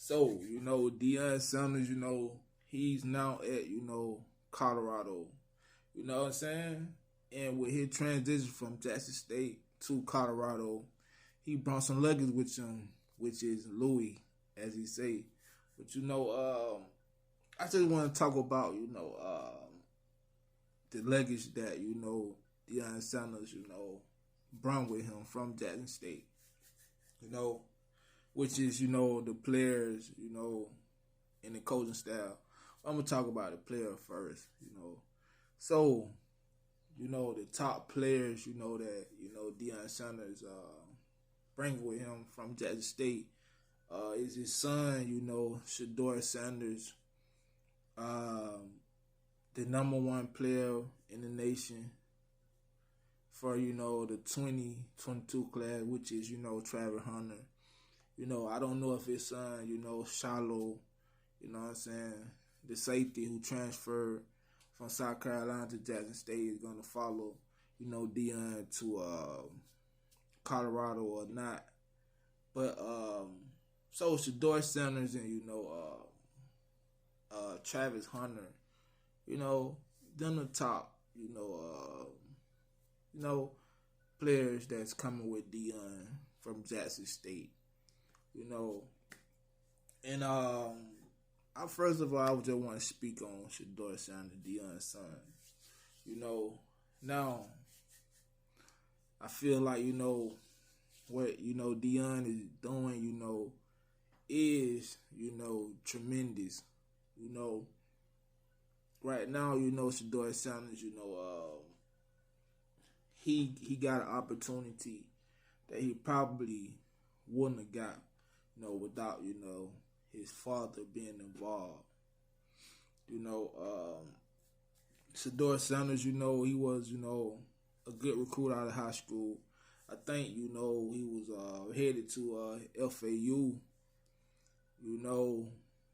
So, Deion Sanders, he's now at, Colorado. You know what I'm saying? And with his transition from Jackson State to Colorado, he brought some luggage with him, which is Louis, as he say. But I just want to talk about, the luggage that, Deion Sanders, brought with him from Jackson State. Which is, the players, and the coaching staff. I'm gonna talk about the player first, So, the top players, that, Deion Sanders bring with him from Jackson State is his son, sheduer Sanders, the number one player in the nation for, the 2022 class, which is, Travis Hunter. I don't know if his son, Shallow, what I'm saying, the safety who transferred from South Carolina to Jackson State is going to follow, Deion to Colorado or not. But, so sheduer Sanders and, Travis Hunter, them the top, players that's coming with Deion from Jackson State. And I first of all, I just want to speak on sheduer Sanders, Deion's son. Now I feel like what Deion is doing, is tremendous. Right now, sheduer Sanders, he got an opportunity that he probably wouldn't have got, without, his father being involved. sheduer Sanders, he was, a good recruit out of high school. I think, he was headed to FAU,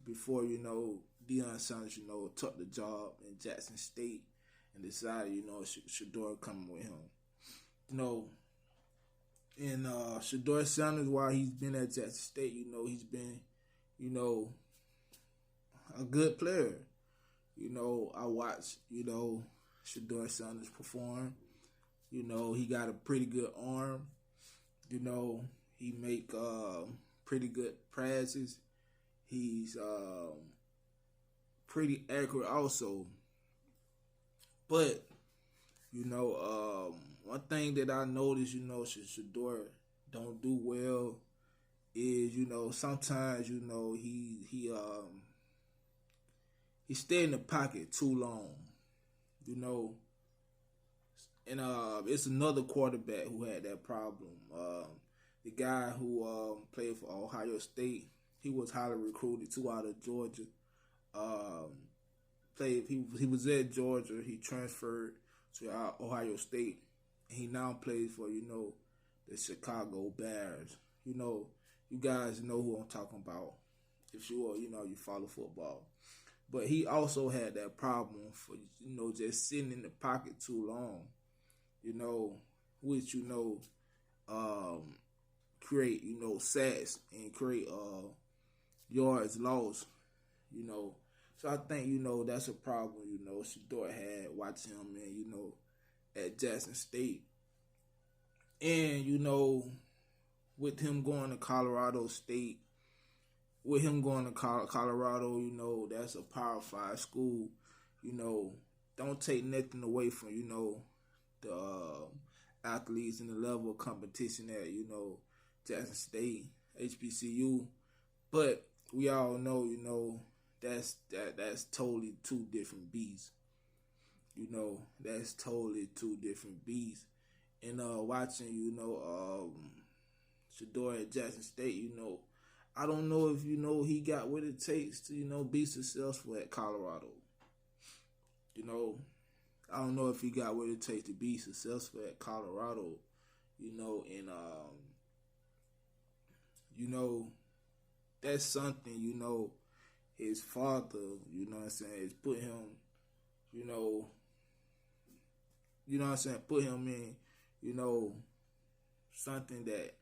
before, Deion Sanders, took the job in Jackson State and decided, sheduer coming with him. And sheduer Sanders, while he's been at Jackson State, he's been, a good player. I watched, sheduer Sanders perform. He got a pretty good arm. He make pretty good passes. He's pretty accurate also. But, one thing that I noticed, sheduer don't do well is, sometimes, he stay in the pocket too long, and it's another quarterback who had that problem. The guy who played for Ohio State, he was highly recruited too out of Georgia. He was at Georgia. He transferred to Ohio State, and he now plays for the Chicago Bears. You guys know who I'm talking about if you follow football. But he also had that problem for just sitting in the pocket too long. Which create sacks and create yards lost. So I think that's a problem. sheduer had watching him and at Jackson State, and with him going to Colorado State, Colorado, that's a Power 5 school. Don't take nothing away from the athletes and the level of competition at Jackson State, HBCU, but we all know that's totally two different beasts. That's totally two different beasts. And watching sheduer at Jackson State, I don't know if he got what it takes to be successful at Colorado. I don't know if he got what it takes to be successful at Colorado, and that's something, his father, is put him, put him in, something that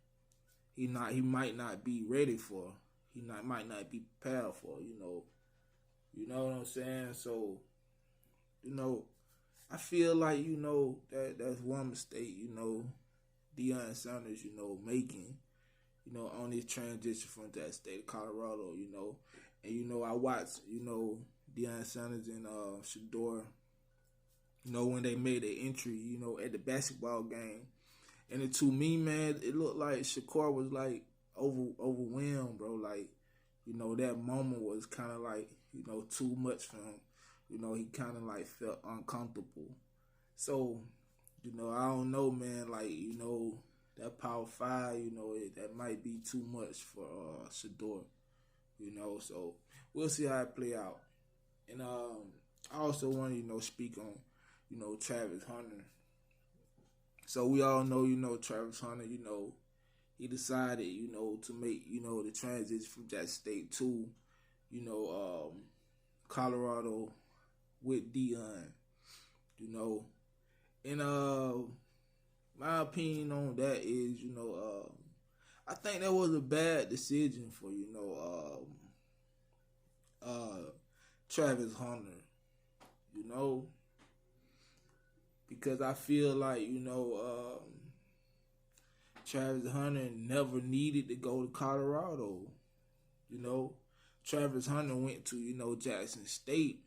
he might not be ready for, might not be prepared for. You know what I'm saying. So I feel like that's one mistake. Deion Sanders making on this transition from that state of Colorado. And I watched Deion Sanders and sheduer. When they made their entry, at the basketball game. And to me, man, it looked like Shakur was like overwhelmed, bro. Like, that moment was kind of like, too much for him. He kind of like felt uncomfortable. So, I don't know, man. Like, that Power 5, that might be too much for Shedeur. So we'll see how it play out. And I also want to, speak on, Travis Hunter. So we all know, Travis Hunter, he decided, to make, the transition from that state to, Colorado with Deion, And my opinion on that is, I think that was a bad decision for, Travis Hunter, because I feel like, Travis Hunter never needed to go to Colorado. Travis Hunter went to, Jackson State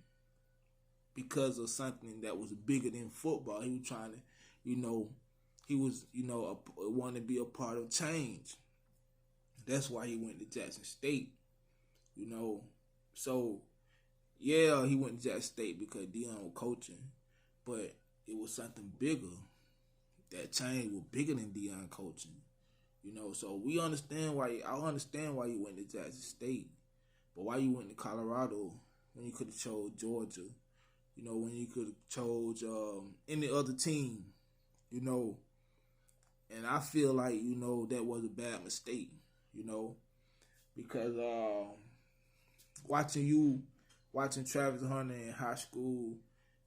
because of something that was bigger than football. He was trying to, he was, wanted to be a part of change. That's why he went to Jackson State, So, yeah, he went to Jackson State because Deion was coaching, but it was something bigger. That change was bigger than Deion coaching, So we understand why. I understand why you went to Jackson State, but why you went to Colorado when you could have chose Georgia, when you could have chose any other team, And I feel like that was a bad mistake, because watching Travis Hunter in high school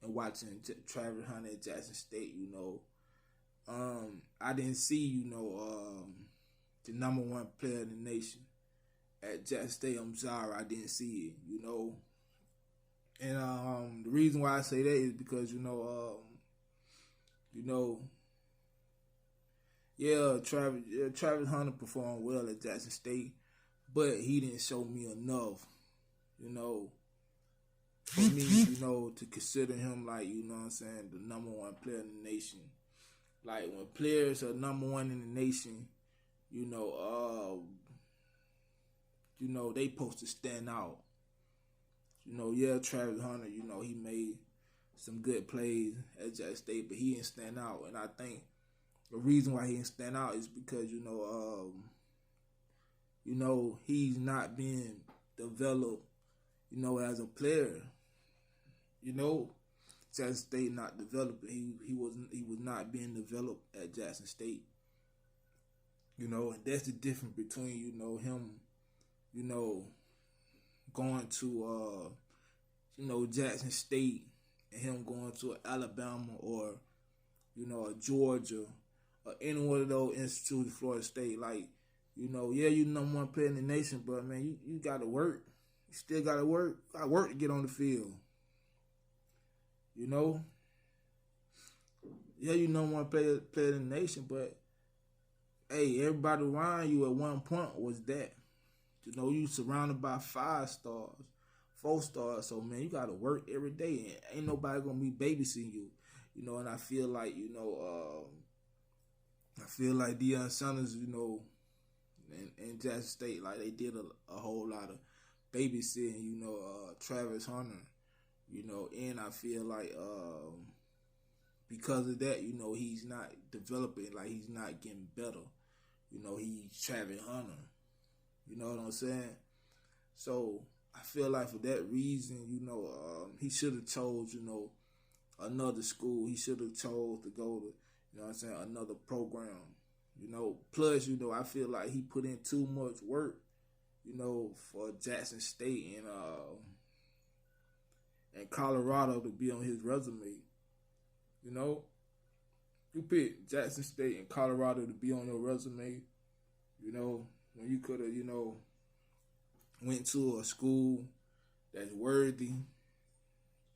and watching Travis Hunter at Jackson State, I didn't see, the number one player in the nation at Jackson State. I'm sorry, I didn't see it, And the reason why I say that is because, Travis Hunter performed well at Jackson State, but he didn't show me enough, for me, to consider him like, the number one player in the nation. Like, when players are number one in the nation, they supposed to stand out. Travis Hunter, he made some good plays at Jackson State, but he didn't stand out. And I think the reason why he didn't stand out is because, he's not being developed, as a player. Jackson State not developing. He was not being developed at Jackson State. And that's the difference between, him, going to Jackson State and him going to Alabama or, Georgia or any one of those institutes, Florida State. Like, you number one player in the nation, but man, you gotta work. You still gotta work. Gotta work to get on the field. You number one player in the nation, but hey, everybody around you at one point was that. You surrounded by 5 stars, 4 stars. So man, you gotta work every day, and ain't nobody gonna be babysitting you. And I feel like Deion Sanders, and Jackson State, like they did a whole lot of babysitting. Travis Hunter. And I feel like because of that, he's not developing, like he's not getting better. He's Travis Hunter. You know what I'm saying? So I feel like for that reason, he should have chose, another school. He should have chose to go to, another program. Plus, I feel like he put in too much work, for Jackson State and Colorado to be on his resume. You pick Jackson State and Colorado to be on your resume, when you could have, went to a school that's worthy.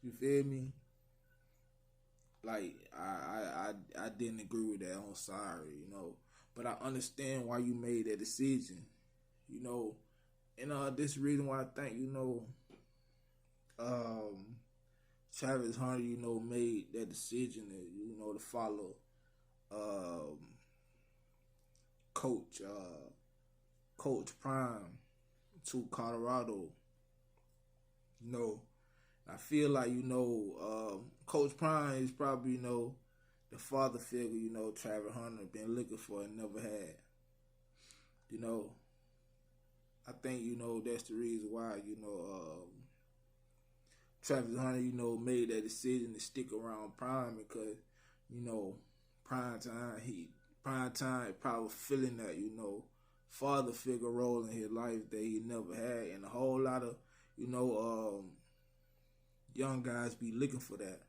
You feel me? Like I didn't agree with that. I'm sorry, you know. But I understand why you made that decision. You know, and this reason why I think, you know, um Travis Hunter, you know, made that decision to, you know, to follow um coach Coach Prime to Colorado. You know, I feel like, you know, Coach Prime is probably, you know, the father figure, you know, Travis Hunter been looking for and never had. You know, I think, you know, that's the reason why, you know, Travis Hunter, you know, made that decision to stick around Prime because, you know, Prime time probably feeling that, you know, father figure role in his life that he never had, and a whole lot of, you know, young guys be looking for that.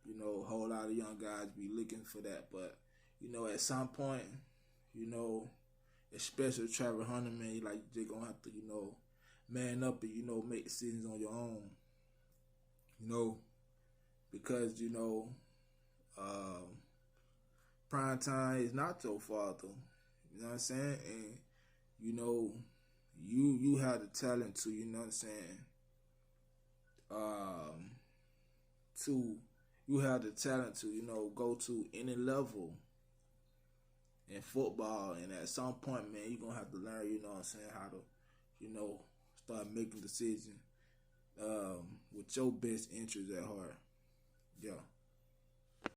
You know, a whole lot of young guys be looking for that, but you know, at some point, you know, especially Travis Hunter, man, like they're gonna have to, you know, man up and, you know, make decisions on your own. You know, because, you know, um, prime time is not your father. You know what I'm saying? And you know, you have the talent to, you know what I'm saying, um, to you have the talent to, you know, go to any level in football, and at some point, man, you're gonna have to learn, you know what I'm saying, how to, you know, start making decisions with your best interests at heart. Yeah.